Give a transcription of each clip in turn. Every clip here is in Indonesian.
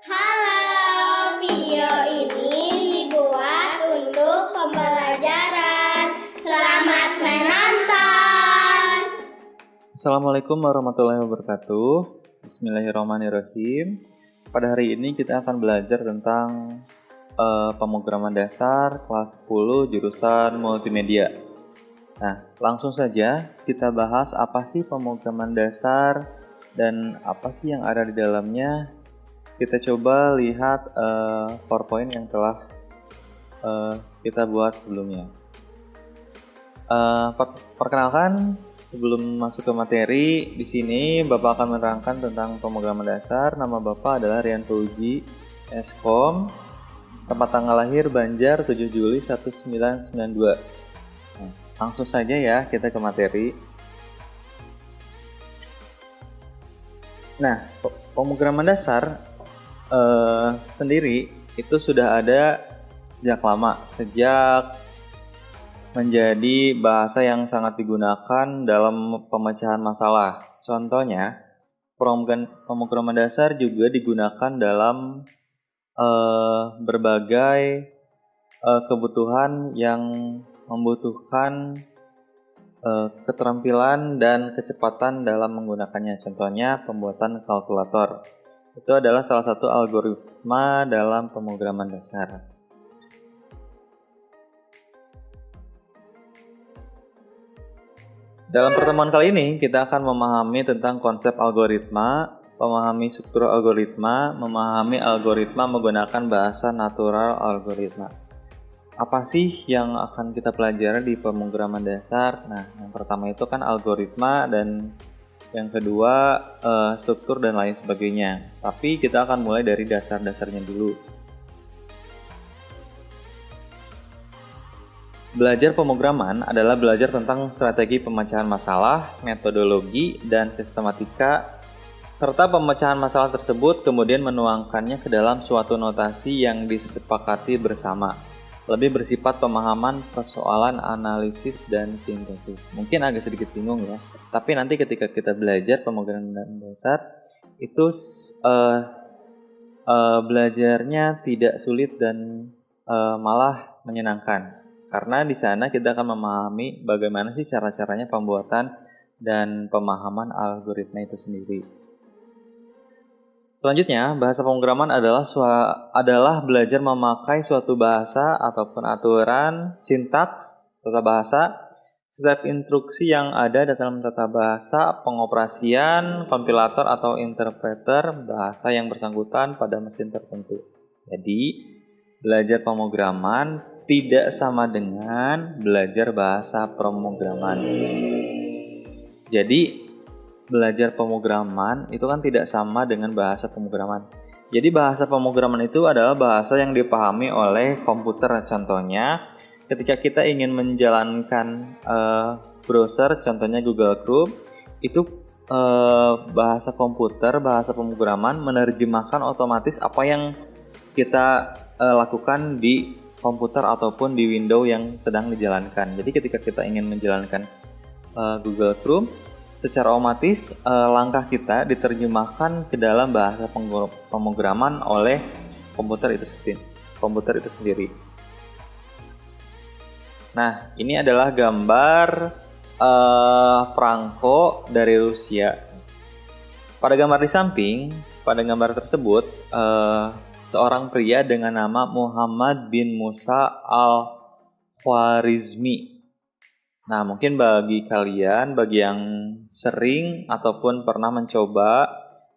Halo, video ini dibuat untuk pembelajaran. Selamat menonton. Assalamualaikum warahmatullahi wabarakatuh. Bismillahirrahmanirrahim. Pada hari ini kita akan belajar tentang pemrograman dasar kelas 10 jurusan multimedia. Nah, langsung saja kita bahas apa sih pemrograman dasar dan apa sih yang ada di dalamnya. Kita coba lihat PowerPoint yang telah kita buat sebelumnya. Perkenalkan, sebelum masuk ke materi, di sini Bapak akan menerangkan tentang pemrograman dasar. Nama Bapak adalah Rianto Uji, Eskom, tempat tanggal lahir Banjar 7 Juli 1992. Nah, langsung saja ya kita ke materi. Nah, pemrograman dasar sendiri itu sudah ada sejak lama, sejak menjadi bahasa yang sangat digunakan dalam pemecahan masalah. Contohnya, pemrograman dasar juga digunakan dalam berbagai kebutuhan yang membutuhkan keterampilan dan kecepatan dalam menggunakannya. Contohnya, pembuatan kalkulator. Itu adalah salah satu algoritma dalam pemrograman dasar. Dalam pertemuan kali ini, kita akan memahami tentang konsep algoritma, memahami struktur algoritma, memahami algoritma menggunakan bahasa natural algoritma. Apa sih yang akan kita pelajari di pemrograman dasar? Nah, yang pertama itu kan algoritma, dan yang kedua struktur dan lain sebagainya. Tapi kita akan mulai dari dasar-dasarnya dulu. Belajar pemrograman adalah belajar tentang strategi pemecahan masalah, metodologi, dan sistematika, serta pemecahan masalah tersebut kemudian menuangkannya ke dalam suatu notasi yang disepakati bersama. Lebih bersifat pemahaman persoalan analisis dan sintesis. Mungkin agak sedikit bingung ya, tapi nanti ketika kita belajar pemrograman dasar itu belajarnya tidak sulit dan malah menyenangkan. Karena di sana kita akan memahami bagaimana sih cara-caranya pembuatan dan pemahaman algoritma itu sendiri. Selanjutnya, bahasa pemrograman adalah belajar memakai suatu bahasa ataupun aturan, sintaks, tata bahasa, setiap instruksi yang ada dalam tata bahasa, pengoperasian, kompilator atau interpreter bahasa yang bersangkutan pada mesin tertentu. Jadi, belajar pemrograman tidak sama dengan belajar bahasa pemrograman. Jadi, belajar pemrograman itu kan tidak sama dengan bahasa pemrograman. Jadi bahasa pemrograman itu adalah bahasa yang dipahami oleh komputer. Contohnya, ketika kita ingin menjalankan browser, contohnya Google Chrome, itu bahasa komputer, bahasa pemrograman menerjemahkan otomatis apa yang kita lakukan di komputer ataupun di window yang sedang dijalankan. Jadi ketika kita ingin menjalankan Google Chrome, secara otomatis langkah kita diterjemahkan ke dalam bahasa pemrograman oleh komputer itu sendiri. Nah, ini adalah gambar perangko dari Rusia. Pada gambar di samping, pada gambar tersebut, seorang pria dengan nama Muhammad bin Musa al-Khwarizmi. Nah, mungkin bagi kalian, bagi yang sering ataupun pernah mencoba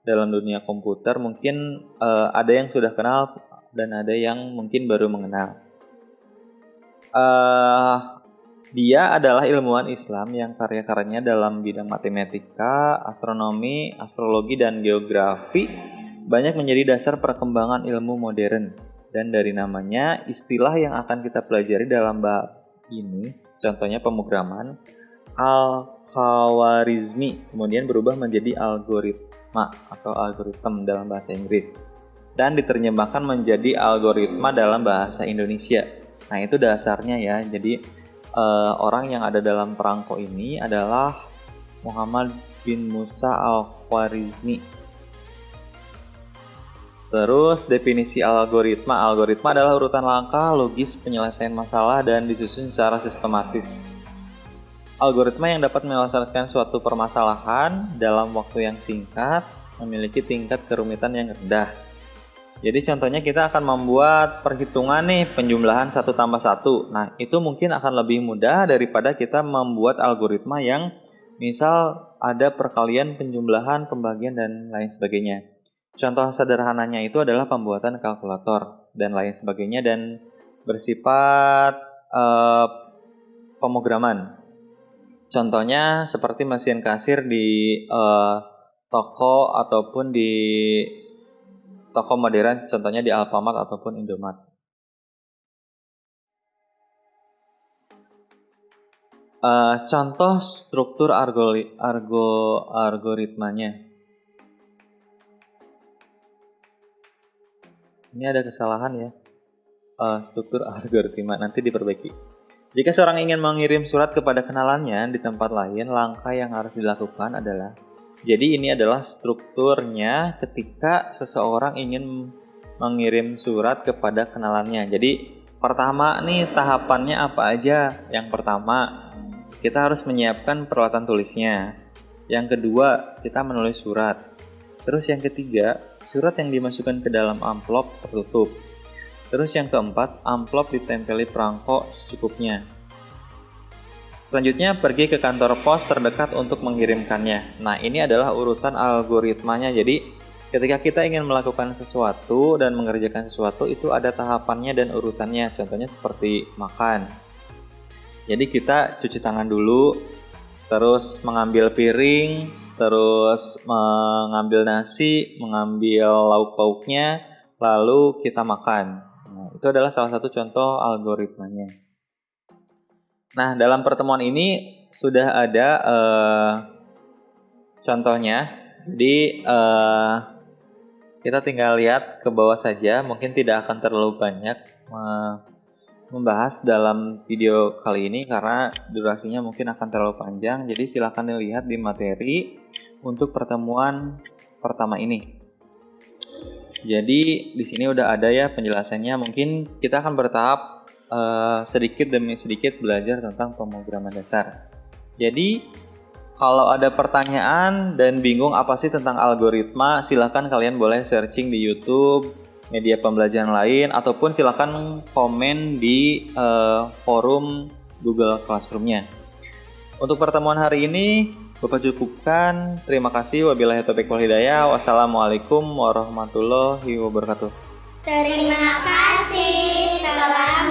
dalam dunia komputer, mungkin ada yang sudah kenal dan ada yang mungkin baru mengenal. Dia adalah ilmuwan Islam yang karya-karyanya dalam bidang matematika, astronomi, astrologi, dan geografi banyak menjadi dasar perkembangan ilmu modern. Dan dari namanya, istilah yang akan kita pelajari dalam bab ini, contohnya pemrograman, Al-Khwarizmi, kemudian berubah menjadi algoritma atau algoritm dalam bahasa Inggris, dan diterjemahkan menjadi algoritma dalam bahasa Indonesia. Nah, itu dasarnya ya. Jadi orang yang ada dalam perangko ini adalah Muhammad bin Musa al-Khwarizmi. Terus definisi algoritma. Algoritma adalah urutan langkah logis penyelesaian masalah dan disusun secara sistematis. Algoritma yang dapat menyelesaikan suatu permasalahan dalam waktu yang singkat memiliki tingkat kerumitan yang rendah. Jadi contohnya kita akan membuat perhitungan nih penjumlahan 1 tambah 1. Nah itu mungkin akan lebih mudah daripada kita membuat algoritma yang misal ada perkalian, penjumlahan, pembagian, dan lain sebagainya. Contoh sederhananya itu adalah pembuatan kalkulator dan lain sebagainya dan bersifat pemrograman. Contohnya seperti mesin kasir di toko ataupun di toko modern, contohnya di Alfamart ataupun Indomart. Contoh struktur algoritmanya. Ini ada kesalahan ya. Struktur algoritma nanti diperbaiki. Jika seorang ingin mengirim surat kepada kenalannya di tempat lain, langkah yang harus dilakukan adalah, jadi ini adalah strukturnya ketika seseorang ingin mengirim surat kepada kenalannya. Jadi pertama nih tahapannya apa aja? Yang pertama, kita harus menyiapkan peralatan tulisnya. Yang kedua, kita menulis surat. Terus yang ketiga, surat yang dimasukkan ke dalam amplop tertutup. Terus yang keempat, amplop ditempeli perangko secukupnya. Selanjutnya, pergi ke kantor pos terdekat untuk mengirimkannya. Nah, ini adalah urutan algoritmanya. Jadi, ketika kita ingin melakukan sesuatu dan mengerjakan sesuatu, itu ada tahapannya dan urutannya. Contohnya seperti makan. Jadi, kita cuci tangan dulu, terus mengambil piring, terus mengambil nasi, mengambil lauk pauknya, lalu kita makan. Nah, itu adalah salah satu contoh algoritmanya. Nah, dalam pertemuan ini sudah ada contohnya. Jadi kita tinggal lihat ke bawah saja. Mungkin tidak akan terlalu banyak membahas dalam video kali ini karena durasinya mungkin akan terlalu panjang. Jadi silakan dilihat di materi untuk pertemuan pertama ini. Jadi di sini udah ada ya penjelasannya. Mungkin kita akan bertahap sedikit demi sedikit belajar tentang pemrograman dasar. Jadi kalau ada pertanyaan dan bingung apa sih tentang algoritma, silakan kalian boleh searching di YouTube, media pembelajaran lain, ataupun silakan komen di forum Google Classroom-nya. Untuk pertemuan hari ini, Bapak cukupkan. Terima kasih. Wabillahi taufiq wal hidayah. Wassalamualaikum warahmatullahi wabarakatuh. Terima kasih telah